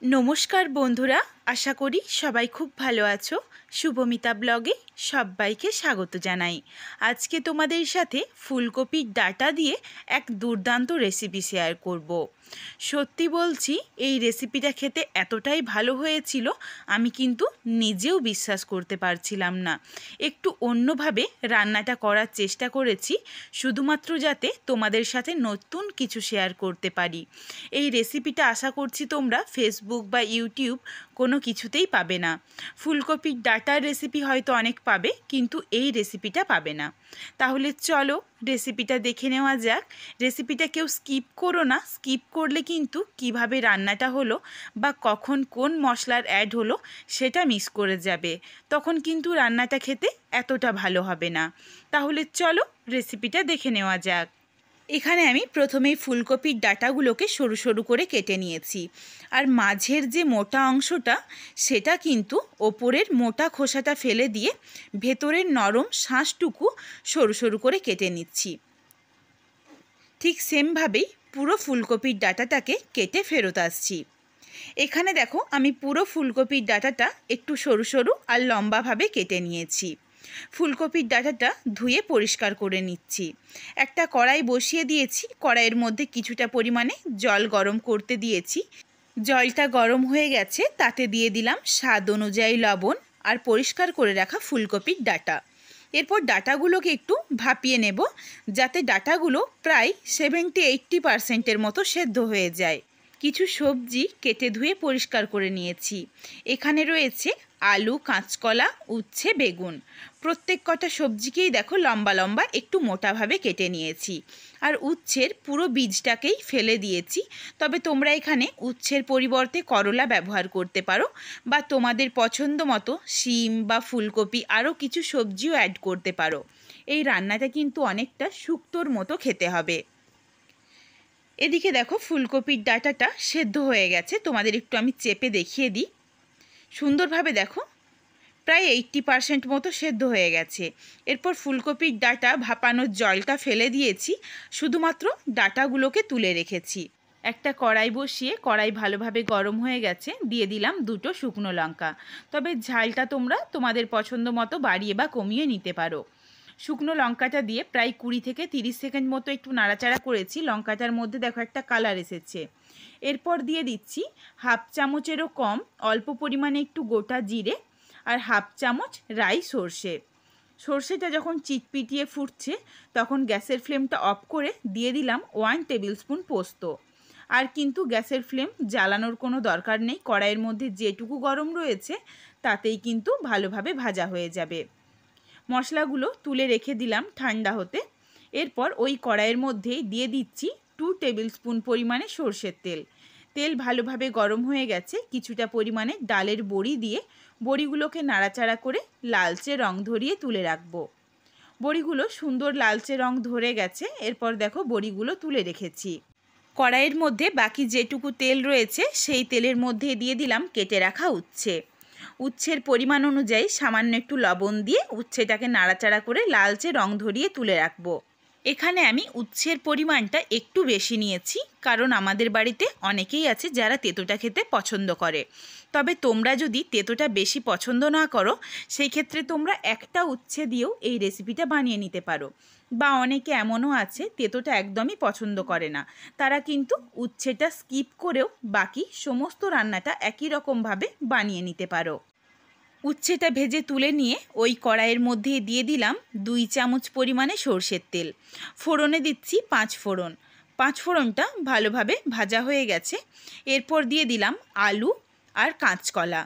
নমস্কার বন্ধুরা, আশা করি সবাই খুব ভালো আছো। শুভমিতা ব্লগে সবাইকে স্বাগত জানাই। আজকে তোমাদের সাথে ফুলকপির ডাঁটা দিয়ে এক দুর্দান্ত রেসিপি শেয়ার করব। সত্যি বলছি, এই রেসিপিটা খেতে এতটাই ভালো হয়েছিল, আমি কিন্তু নিজেও বিশ্বাস করতে পারছিলাম না। একটু অন্যভাবে রান্নাটা করার চেষ্টা করেছি, শুধুমাত্র যাতে তোমাদের সাথে নতুন কিছু শেয়ার করতে পারি। এই রেসিপিটা আশা করছি তোমরা ফেসবুক বা ইউটিউব কোনো কিছুতেই পাবে না। ফুলকপির ডাঁটার রেসিপি হয়তো অনেক পাবে, কিন্তু এই রেসিপিটা পাবে না। তাহলে চলো রেসিপিটা দেখে নেওয়া যাক। রেসিপিটা কেউ স্কিপ করো না, স্কিপ করলে কিন্তু কিভাবে রান্নাটা হলো বা কখন কোন মশলার অ্যাড হলো সেটা মিস করে যাবে, তখন কিন্তু রান্নাটা খেতে এতটা ভালো হবে না। তাহলে চলো রেসিপিটা দেখে নেওয়া যাক। এখানে আমি প্রথমেই ফুলকপির ডাঁটাগুলোকে সরু সরু করে কেটে নিয়েছি, আর মাঝের যে মোটা অংশটা সেটা কিন্তু ওপরের মোটা খোসাটা ফেলে দিয়ে ভেতরের নরম শাঁসটুকু সরু সরু করে কেটে নিচ্ছি। ঠিক সেমভাবেই পুরো ফুলকপির ডাঁটাটাকে কেটে ফেরত আসছি। এখানে দেখো, আমি পুরো ফুলকপির ডাঁটাটা একটু সরু সরু আর লম্বাভাবে কেটে নিয়েছি। ফুলকপির ডাঁটাটা ধুয়ে পরিষ্কার করে নিচ্ছি। একটা কড়াই বসিয়ে দিয়েছি, কড়াইয়ের মধ্যে কিছুটা পরিমাণে জল গরম করতে দিয়েছি। জলটা গরম হয়ে গেছে, তাতে দিয়ে দিলাম স্বাদ অনুযায়ী লবণ আর পরিষ্কার করে রাখা ফুলকপির ডাঁটা। এরপর ডাঁটাগুলোকে একটু ভাপিয়ে নেব, যাতে ডাঁটাগুলো প্রায় 70-80% মতো সেদ্ধ হয়ে যায়। কিছু সবজি কেটে ধুয়ে পরিষ্কার করে নিয়েছি। এখানে রয়েছে আলু, কাঁচকলা, উচ্ছে, বেগুন। প্রত্যেক কটা সবজিকেই দেখো লম্বা লম্বা একটু মোটাভাবে কেটে নিয়েছি। আর উচ্ছের পুরো বীজটাকেই ফেলে দিয়েছি। তবে তোমরা এখানে উচ্ছের পরিবর্তে করলা ব্যবহার করতে পারো, বা তোমাদের পছন্দ মতো শিম বা ফুলকপি আরও কিছু সবজিও অ্যাড করতে পারো। এই রান্নাটা কিন্তু অনেকটা শুক্তোর মতো খেতে হবে। এদিকে দেখো, ফুলকপির ডাঁটাটা সেদ্ধ হয়ে গেছে, তোমাদের একটু আমি চেপে দেখিয়ে দিই। সুন্দরভাবে দেখো, প্রায় 80% মতো সেদ্ধ হয়ে গেছে। এরপর ফুলকপির ডাঁটা ভাপানোর জলটা ফেলে দিয়েছি, শুধুমাত্র ডাঁটাগুলোকে তুলে রেখেছি। একটা কড়াই বসিয়ে কড়াই ভালোভাবে গরম হয়ে গেছে, দিয়ে দিলাম 2টো শুকনো লঙ্কা। তবে ঝালটা তোমরা তোমাদের পছন্দ মতো বাড়িয়ে বা কমিয়ে নিতে পারো। শুকনো লঙ্কাটা দিয়ে প্রায় 20-30 সেকেন্ড মতো একটু নাড়াচাড়া করেছি। লঙ্কাটার মধ্যে দেখো একটা কালার এসেছে। এরপর দিয়ে দিচ্ছি হাফ চামচেরও কম অল্প পরিমাণে একটু গোটা জিরে আর হাফ চামচ রাই সর্ষে। সর্ষেটা যখন চিটপিটিয়ে ফুটছে, তখন গ্যাসের ফ্লেমটা অফ করে দিয়ে দিলাম 1 টেবিল স্পুন পোস্ত। আর কিন্তু গ্যাসের ফ্লেম জ্বালানোর কোনো দরকার নেই, কড়াইয়ের মধ্যে যেটুকু গরম রয়েছে তাতেই কিন্তু ভালোভাবে ভাজা হয়ে যাবে। মশলাগুলো তুলে রেখে দিলাম ঠান্ডা হতে। এরপর ওই কড়াইয়ের মধ্যেই দিয়ে দিচ্ছি 2 টেবিল স্পুন পরিমাণে সর্ষের তেল। তেল ভালোভাবে গরম হয়ে গেছে, কিছুটা পরিমাণে ডালের বড়ি দিয়ে বড়িগুলোকে নাড়াচাড়া করে লালচে রং ধরিয়ে তুলে রাখবো। বড়িগুলো সুন্দর লালচে রং ধরে গেছে। এরপর দেখো, বড়িগুলো তুলে রেখেছি। কড়াইয়ের মধ্যে বাকি যেটুকু তেল রয়েছে সেই তেলের মধ্যে দিয়ে দিলাম কেটে রাখা উচ্ছে। উচ্ছের পরিমাণ অনুযায়ী সামান্য একটু লবণ দিয়ে উচ্ছেটাকে নাড়াচাড়া করে লালচে রং ধরিয়ে তুলে রাখবো। এখানে আমি উচ্ছের পরিমাণটা একটু বেশি নিয়েছি, কারণ আমাদের বাড়িতে অনেকেই আছে যারা তেঁতোটা খেতে পছন্দ করে। তবে তোমরা যদি তেঁতোটা বেশি পছন্দ না করো, সেই ক্ষেত্রে তোমরা একটা উচ্ছে দিয়েও এই রেসিপিটা বানিয়ে নিতে পারো। বা অনেকে এমনও আছে তেঁতোটা একদমই পছন্দ করে না, তারা কিন্তু উচ্ছেটা স্কিপ করেও বাকি সমস্ত রান্নাটা একই রকমভাবে বানিয়ে নিতে পারো। উচ্ছেটা ভেজে তুলে নিয়ে ওই কড়াইয়ের মধ্যে দিয়ে দিলাম 2 চামচ পরিমাণে সর্ষের তেল। ফোড়নে দিচ্ছি 5 ফোড়ন। 5 ফোড়নটা ভালোভাবে ভাজা হয়ে গেছে। এরপর দিয়ে দিলাম আলু আর কাঁচকলা।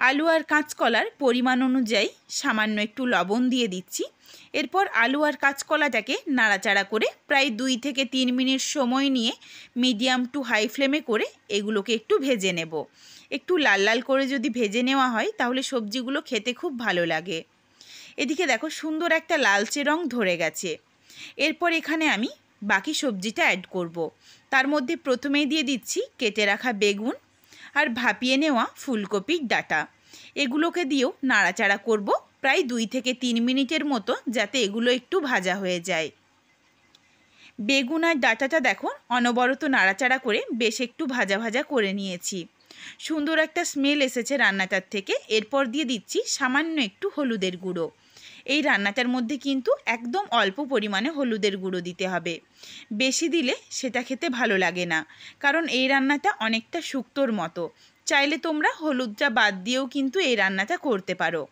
আলু আর কাঁচকলার পরিমাণ অনুযায়ী সামান্য একটু লবণ দিয়ে দিচ্ছি। এরপর আলু আর কাঁচকলাটাকে নাড়াচাড়া করে প্রায় 2-3 মিনিট সময় নিয়ে মিডিয়াম টু হাই ফ্লেমে করে এগুলোকে একটু ভেজে নেব। একটু লাল লাল করে যদি ভেজে নেওয়া হয় তাহলে সবজিগুলো খেতে খুব ভালো লাগে। এদিকে দেখো, সুন্দর একটা লালচে রং ধরে গেছে। এরপর এখানে আমি বাকি সবজিটা অ্যাড করব। তার মধ্যে প্রথমেই দিয়ে দিচ্ছি কেটে রাখা বেগুন আর ভাপিয়ে নেওয়া ফুলকপির ডাঁটা। এগুলোকে দিয়েও নাড়াচাড়া করব প্রায় 2-3 মিনিটের মতো, যাতে এগুলো একটু ভাজা হয়ে যায়। বেগুন আর ডাঁটাটা দেখো অনবরত নাড়াচাড়া করে বেশ একটু ভাজা ভাজা করে নিয়েছি। সুন্দর একটা স্মেল এসেছে রান্নাটার থেকে। এরপর দিয়ে দিচ্ছি সামান্য একটু হলুদের গুঁড়ো। এই রান্নাটার মধ্যে কিন্তু একদম অল্প পরিমাণে হলুদের গুঁড়ো দিতে হবে, বেশি দিলে সেটা খেতে ভালো লাগে না, কারণ এই রান্নাটা অনেকটা শুক্তোর মতো। চাইলে তোমরা হলুদটা বাদ দিয়েও কিন্তু এই রান্নাটা করতে পারো।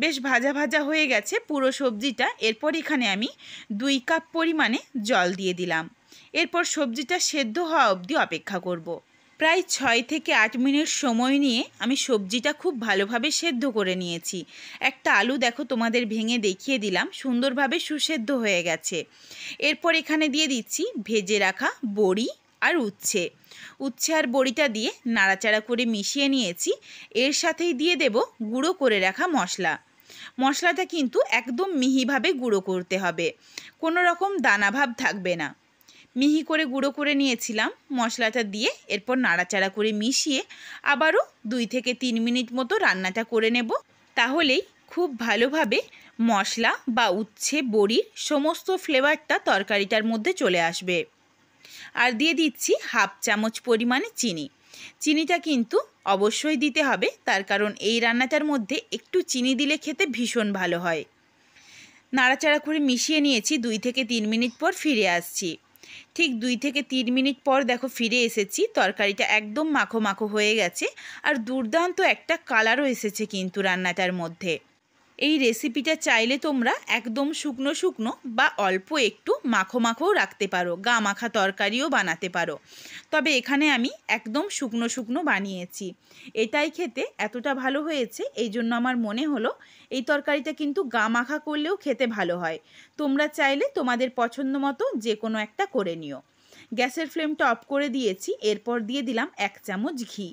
বেশ ভাজা ভাজা হয়ে গেছে পুরো সবজিটা। এরপর এখানে আমি 2 কাপ পরিমাণে জল দিয়ে দিলাম। এরপর সবজিটা সেদ্ধ হওয়া অবধি অপেক্ষা করব। প্রায় 6 থেকে 8 মিনিট সময় নিয়ে আমি সবজিটা খুব ভালোভাবে সেদ্ধ করে নিয়েছি। একটা আলু দেখো তোমাদের ভেঙে দেখিয়ে দিলাম, সুন্দরভাবে সুসেদ্ধ হয়ে গেছে। এরপর এখানে দিয়ে দিচ্ছি ভেজে রাখা বড়ি আর উচ্ছে আর বড়িটা দিয়ে নাড়াচাড়া করে মিশিয়ে নিয়েছি। এর সাথেই দিয়ে দেব গুঁড়ো করে রাখা মশলাটা কিন্তু একদম মিহিভাবে গুঁড়ো করতে হবে, কোনো রকম দানাভাব থাকবে না। মিহি করে গুঁড়ো করে নিয়েছিলাম মশলাটা দিয়ে। এরপর নাড়াচাড়া করে মিশিয়ে আবারও 2 থেকে 3 মিনিট মতো রান্নাটা করে নেব। তাহলেই খুব ভালোভাবে মশলা বা উচ্ছে বড়ির সমস্ত ফ্লেভারটা তরকারিটার মধ্যে চলে আসবে। আর দিয়ে দিচ্ছি 1/2 চামচ পরিমাণে চিনিটা কিন্তু অবশ্যই দিতে হবে, তার কারণ এই রান্নাটার মধ্যে একটু চিনি দিলে খেতে ভীষণ ভালো হয়। নাড়াচাড়া করে মিশিয়ে নিয়েছি। 2 থেকে 3 মিনিট পর ফিরে আসছি। ঠিক 2 থেকে 3 মিনিট পর দেখো ফিরে এসেছি। তরকারিটা একদম মাখো মাখো হয়ে গেছে আর দুর্দান্ত একটা কালারও এসেছে কিন্তু রান্নাটার মধ্যে। এই রেসিপিটা চাইলে তোমরা একদম শুকনো শুকনো বা অল্প একটু মাখো মাখোও রাখতে পারো, গা মাখা তরকারিও বানাতে পারো। তবে এখানে আমি একদম শুকনো শুকনো বানিয়েছি। এটাই খেতে এতটা ভালো হয়েছে, এই জন্য আমার মনে হলো এই তরকারিটা কিন্তু গা মাখা করলেও খেতে ভালো হয়। তোমরা চাইলে তোমাদের পছন্দ মতো যে কোনো একটা করে নিও। গ্যাসের ফ্লেমটা অফ করে দিয়েছি। এরপর দিয়ে দিলাম 1 চামচ ঘি।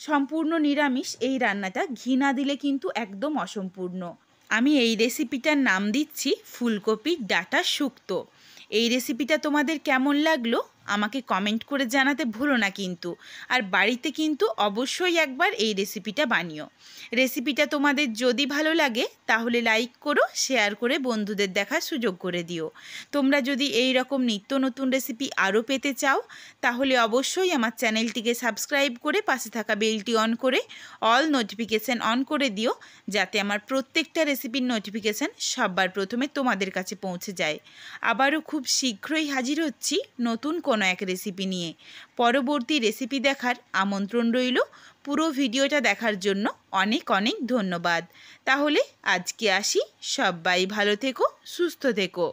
সম্পূর্ণ নিরামিষ এই রান্নাটা, ঘি না দিলে কিন্তু একদম অসম্পূর্ণ। আমি এই রেসিপিটার নাম দিচ্ছি ফুলকপির ডাঁটা শুক্তো। এই রেসিপিটা তোমাদের কেমন লাগলো আমাকে কমেন্ট করে জানাতে ভুলো না কিন্তু। আর বাড়িতে কিন্তু অবশ্যই একবার এই রেসিপিটা বানিও। রেসিপিটা তোমাদের যদি ভালো লাগে তাহলে লাইক করো, শেয়ার করে বন্ধুদের দেখার সুযোগ করে দিও। তোমরা যদি এই রকম নিত্য নতুন রেসিপি আরও পেতে চাও তাহলে অবশ্যই আমার চ্যানেলটিকে সাবস্ক্রাইব করে পাশে থাকা বেলটি অন করে অল নোটিফিকেশান অন করে দিও, যাতে আমার প্রত্যেকটা রেসিপির নোটিফিকেশান সবার প্রথমে তোমাদের কাছে পৌঁছে যায়। আবারও খুব শীঘ্রই হাজির হচ্ছি নতুন কোনো এক রেসিপি নিয়ে। পরবর্তী রেসিপি দেখার আমন্ত্রণ রইল। পুরো ভিডিওটা দেখার জন্য অনেক অনেক ধন্যবাদ। তাহলে আজকে আসি, সবাই ভালো থেকো, সুস্থ থেকো।